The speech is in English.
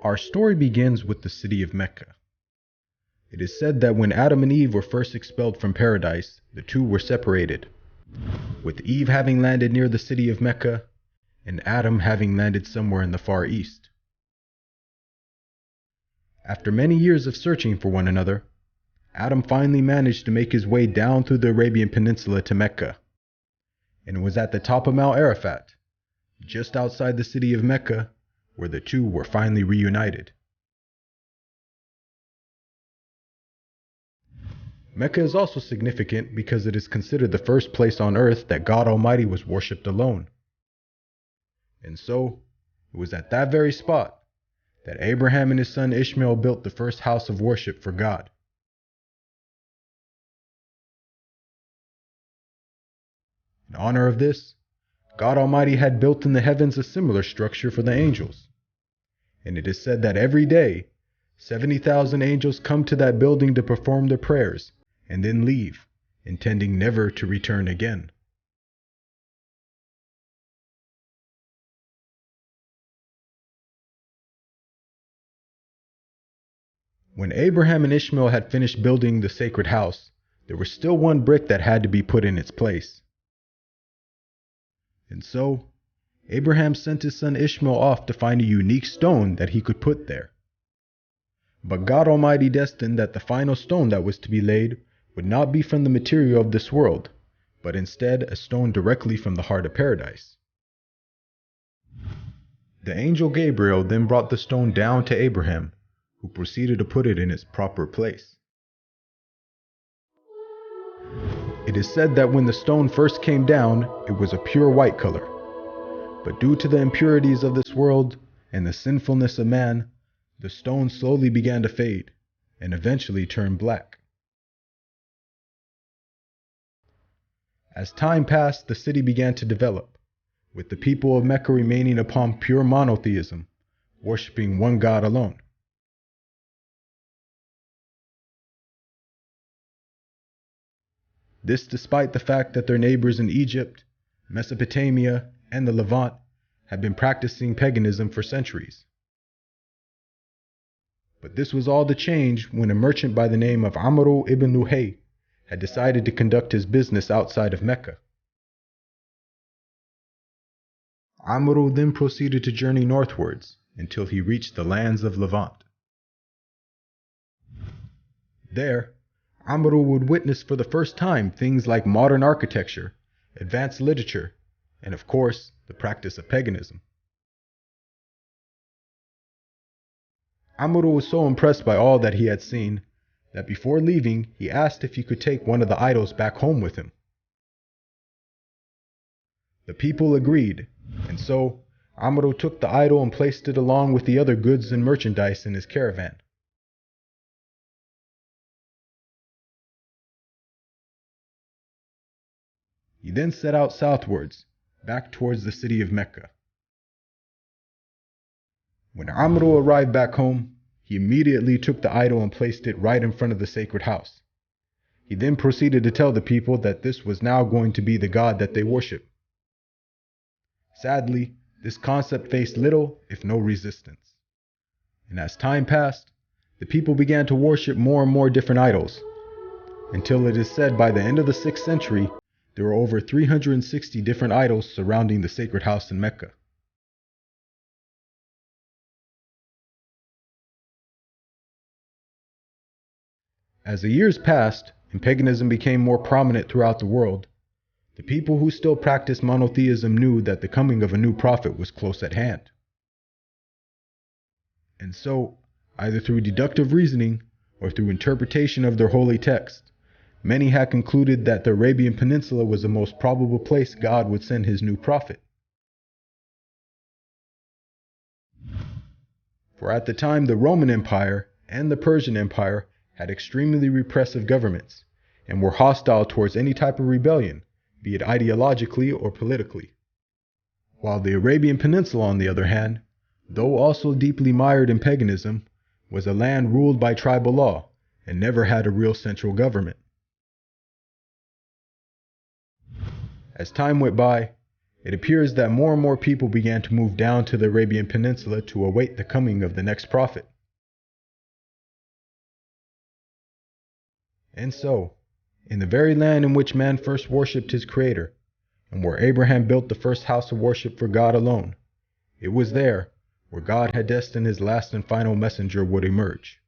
Our story begins with the city of Mecca. It is said that when Adam and Eve were first expelled from paradise, the two were separated, with Eve having landed near the city of Mecca, and Adam having landed somewhere in the Far East. After many years of searching for one another, Adam finally managed to make his way down through the Arabian Peninsula to Mecca, and it was at the top of Mount Arafat, just outside the city of Mecca, where the two were finally reunited. Mecca is also significant because it is considered the first place on earth that God Almighty was worshipped alone. And so, it was at that very spot that Abraham and his son Ishmael built the first house of worship for God. In honor of this, God Almighty had built in the heavens a similar structure for the angels. And it is said that every day, 70,000 angels come to that building to perform their prayers and then leave, intending never to return again. When Abraham and Ishmael had finished building the sacred house, there was still one brick that had to be put in its place. And so, Abraham sent his son Ishmael off to find a unique stone that he could put there. But God Almighty destined that the final stone that was to be laid would not be from the material of this world, but instead a stone directly from the heart of paradise. The angel Gabriel then brought the stone down to Abraham, who proceeded to put it in its proper place. It is said that when the stone first came down, it was a pure white color. But due to the impurities of this world and the sinfulness of man, the stone slowly began to fade and eventually turned black. As time passed, the city began to develop, with the people of Mecca remaining upon pure monotheism, worshiping one God alone. This despite the fact that their neighbors in Egypt, Mesopotamia, and the Levant had been practicing paganism for centuries. But this was all to change when a merchant by the name of Amr ibn Luhay had decided to conduct his business outside of Mecca. Amr then proceeded to journey northwards until he reached the lands of Levant. There, Amr would witness for the first time things like modern architecture, advanced literature, and of course, the practice of paganism. Amr was so impressed by all that he had seen that before leaving, he asked if he could take one of the idols back home with him. The people agreed, and so Amr took the idol and placed it along with the other goods and merchandise in his caravan. He then set out southwards, back towards the city of Mecca. When Amr arrived back home, he immediately took the idol and placed it right in front of the sacred house. He then proceeded to tell the people that this was now going to be the God that they worship. Sadly, this concept faced little, if no resistance. And as time passed, the people began to worship more and more different idols, until it is said by the end of the 6th century, there were over 360 different idols surrounding the sacred house in Mecca. As the years passed and paganism became more prominent throughout the world, the people who still practiced monotheism knew that the coming of a new prophet was close at hand. And so, either through deductive reasoning or through interpretation of their holy text, many had concluded that the Arabian Peninsula was the most probable place God would send his new prophet. For at the time, the Roman Empire and the Persian Empire had extremely repressive governments and were hostile towards any type of rebellion, be it ideologically or politically. While the Arabian Peninsula, on the other hand, though also deeply mired in paganism, was a land ruled by tribal law and never had a real central government. As time went by, It appears that more and more people began to move down to the Arabian Peninsula to await the coming of the next prophet. And so, in the very land in which man first worshipped his Creator, and where Abraham built the first house of worship for God alone, it was there where God had destined his last and final messenger would emerge.